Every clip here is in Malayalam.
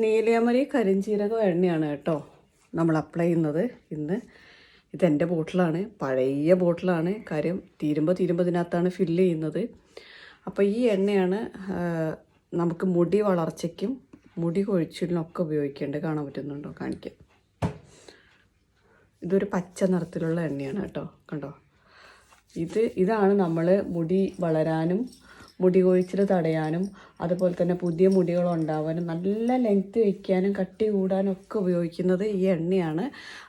നീലയമരി കരിഞ്ചീരകം എണ്ണയാണ് കേട്ടോ നമ്മൾ അപ്ലൈ ചെയ്യുന്നത് ഇന്ന്. ഇതെൻ്റെ ബോട്ടിലാണ്, പഴയ ബോട്ടിലാണ്. കാര്യം തീരുമ്പോൾ ഇതിനകത്താണ് ഫില്ല് ചെയ്യുന്നത്. അപ്പോൾ ഈ എണ്ണയാണ് നമുക്ക് മുടി വളർച്ചയ്ക്കും മുടി കൊഴിച്ചിലിനൊക്കെ ഉപയോഗിക്കേണ്ടത്. കാണാൻ പറ്റുന്നുണ്ടോ? കാണിക്കാം. ഇതൊരു പച്ച നിറത്തിലുള്ള എണ്ണയാണ് കേട്ടോ, കണ്ടോ. ഇതാണ് നമ്മൾ മുടി വളരാനും മുടി കൊഴിച്ചിൽ തടയാനും അതുപോലെ തന്നെ പുതിയ മുടികൾ ഉണ്ടാവാനും നല്ല ലെങ്ത്ത് വയ്ക്കാനും കട്ടി കൂടാനും ഒക്കെ ഉപയോഗിക്കുന്നത് ഈ എണ്ണയാണ്.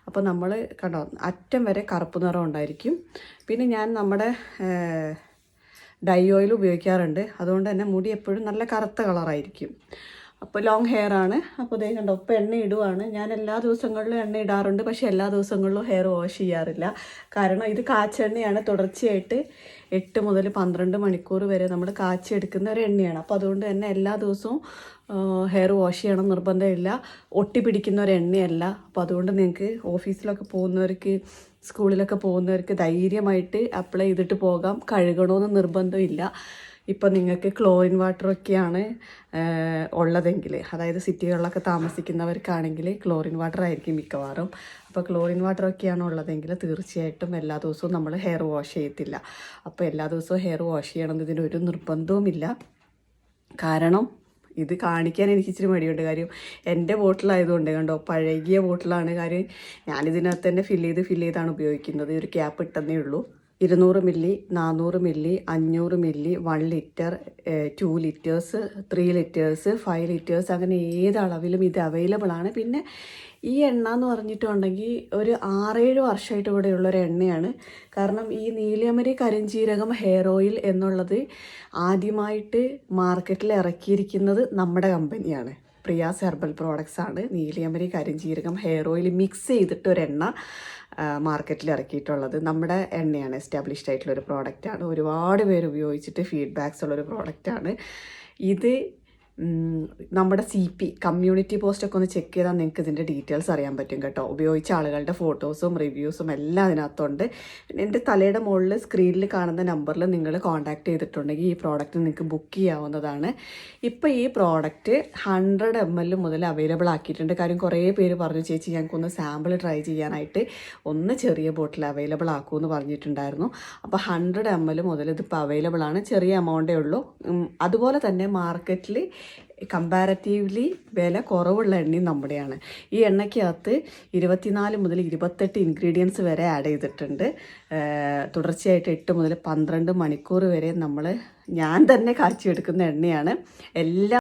അപ്പോൾ നമ്മൾ കണ്ടോ, അറ്റം വരെ കറുപ്പ് നിറം ഉണ്ടായിരിക്കും. പിന്നെ ഞാൻ നമ്മുടെ ഡൈ ഓയിൽ ഉപയോഗിക്കാറുണ്ട്. അതുകൊണ്ട് തന്നെ മുടി എപ്പോഴും നല്ല കറുത്ത കളറായിരിക്കും. അപ്പോൾ ലോങ് ഹെയർ ആണ്. അപ്പോൾ ഇതേ കണ്ടോ, ഇപ്പോൾ എണ്ണ ഇടുവാണ്. ഞാൻ എല്ലാ ദിവസങ്ങളിലും എണ്ണ ഇടാറുണ്ട്, പക്ഷേ എല്ലാ ദിവസങ്ങളിലും ഹെയർ വാഷ് ചെയ്യാറില്ല. കാരണം ഇത് കാച്ചെണ്ണയാണ്. തുടർച്ചയായിട്ട് 8 മുതൽ 12 മണിക്കൂർ വരെ നമ്മൾ കാച്ചെടുക്കുന്ന ഒരു എണ്ണയാണ്. അപ്പോൾ അതുകൊണ്ട് തന്നെ എല്ലാ ദിവസവും ഹെയർ വാഷ് ചെയ്യണം നിർബന്ധമില്ല. ഒട്ടി പിടിക്കുന്ന ഒരു എണ്ണയല്ല. അപ്പോൾ അതുകൊണ്ട് നിങ്ങൾക്ക് ഓഫീസിലൊക്കെ പോകുന്നവർക്ക് സ്കൂളിലൊക്കെ പോകുന്നവർക്ക് ധൈര്യമായിട്ട് അപ്ലൈ ചെയ്തിട്ട് പോകാം. കഴുകണമെന്ന് നിർബന്ധമില്ല. ഇപ്പം നിങ്ങൾക്ക് ക്ലോറിൻ വാട്ടറൊക്കെയാണ് ഉള്ളതെങ്കിൽ, അതായത് സിറ്റികളിലൊക്കെ താമസിക്കുന്നവർക്കാണെങ്കിൽ ക്ലോറിൻ വാട്ടർ ആയിരിക്കും മിക്കവാറും. അപ്പോൾ ക്ലോറിൻ വാട്ടറൊക്കെയാണ് ഉള്ളതെങ്കിൽ തീർച്ചയായിട്ടും എല്ലാ ദിവസവും നമ്മൾ ഹെയർ വാഷ് ചെയ്യത്തില്ല. അപ്പോൾ എല്ലാ ദിവസവും ഹെയർ വാഷ് ചെയ്യണമെന്നതിന് ഒരു നിർബന്ധവുമില്ല. കാരണം ഇത് കാണിക്കാൻ എനിക്ക് ഇച്ചിരി മടിയുണ്ട്. കാര്യം എൻ്റെ ബോട്ടിലായതുകൊണ്ട് കണ്ടോ, പഴകിയ ബോട്ടിലാണ്. കാര്യം ഞാനിതിനകത്ത് തന്നെ ഫില്ല് ചെയ്താണ് ഉപയോഗിക്കുന്നത്. ഒരു ക്യാപ്പ് ഇട്ടെന്നേ ഉള്ളൂ. 200 milli, 400 milli, 500 milli, 1 litre, 2 litres, 3 litres, 5 litres, അങ്ങനെ ഏത് അളവിലും ഇത് അവൈലബിൾ ആണ്. പിന്നെ ഈ എണ്ണ എന്ന് പറഞ്ഞിട്ടുണ്ടെങ്കിൽ ഒരു 6-7 വർഷമായിട്ട് ഇവിടെയുള്ളൊരു എണ്ണയാണ്. കാരണം ഈ നീലയമരി കരിഞ്ചീരകം ഹെയർ ഓയിൽ എന്നുള്ളത് ആദ്യമായിട്ട് മാർക്കറ്റിൽ ഇറക്കിയിരിക്കുന്നത് നമ്മുടെ കമ്പനിയാണ്. പ്രിയാസ് ഹെർബൽ പ്രോഡക്ട്സ് ആണ് നീലയമരി കരിഞ്ചീരകം ഹെയർ ഓയിൽ മിക്സ് ചെയ്തിട്ടൊരെണ്ണ മാർക്കറ്റിൽ ഇറക്കിയിട്ടുള്ളത്. നമ്മുടെ എണ്ണയാണ്, എസ്റ്റാബ്ലിഷ്ഡ് ആയിട്ടുള്ളൊരു പ്രോഡക്റ്റാണ്. ഒരുപാട് പേര് ഉപയോഗിച്ചിട്ട് ഫീഡ്ബാക്സ് ഉള്ളൊരു പ്രോഡക്റ്റാണ് ഇത്. നമ്മുടെ CP കമ്മ്യൂണിറ്റി പോസ്റ്റൊക്കെ ഒന്ന് ചെക്ക് ചെയ്താൽ നിങ്ങൾക്ക് ഇതിൻ്റെ ഡീറ്റെയിൽസ് അറിയാൻ പറ്റും കേട്ടോ. ഉപയോഗിച്ച ആളുകളുടെ ഫോട്ടോസും റിവ്യൂസും എല്ലാം അതിനകത്തുണ്ട്. പിന്നെ എൻ്റെ തലയുടെ മുകളിൽ സ്ക്രീനിൽ കാണുന്ന നമ്പറിൽ നിങ്ങൾ കോൺടാക്ട് ചെയ്തിട്ടുണ്ടെങ്കിൽ ഈ പ്രോഡക്റ്റ് നിങ്ങൾക്ക് ബുക്ക് ചെയ്യാവുന്നതാണ്. ഇപ്പോൾ ഈ പ്രോഡക്റ്റ് 100 ml മുതൽ അവൈലബിൾ ആക്കിയിട്ടുണ്ട്. കാര്യം കുറേ പേര് പറഞ്ഞു, ചേച്ചി ഞങ്ങൾക്കൊന്ന് സാമ്പിൾ ട്രൈ ചെയ്യാനായിട്ട് ഒന്ന് ചെറിയ ബോട്ടിൽ അവൈലബിൾ ആക്കുമെന്ന് പറഞ്ഞിട്ടുണ്ടായിരുന്നു. അപ്പോൾ 100 ml മുതൽ ഇതിപ്പോൾ അവൈലബിൾ ആണ്. ചെറിയ എമൗണ്ടേ ഉള്ളൂ. അതുപോലെ തന്നെ മാർക്കറ്റിൽ കമ്പാരറ്റീവ്ലി വില കുറവുള്ള എണ്ണയും നമ്മുടെയാണ്. ഈ എണ്ണയ്ക്കകത്ത് 24 മുതൽ 28 ഇൻഗ്രീഡിയൻസ് വരെ ആഡ് ചെയ്തിട്ടുണ്ട്. തുടർച്ചയായിട്ട് 8 മുതൽ 12 മണിക്കൂർ വരെ ഞാൻ തന്നെ കാച്ചിയെടുക്കുന്ന എണ്ണയാണ്. എല്ലാ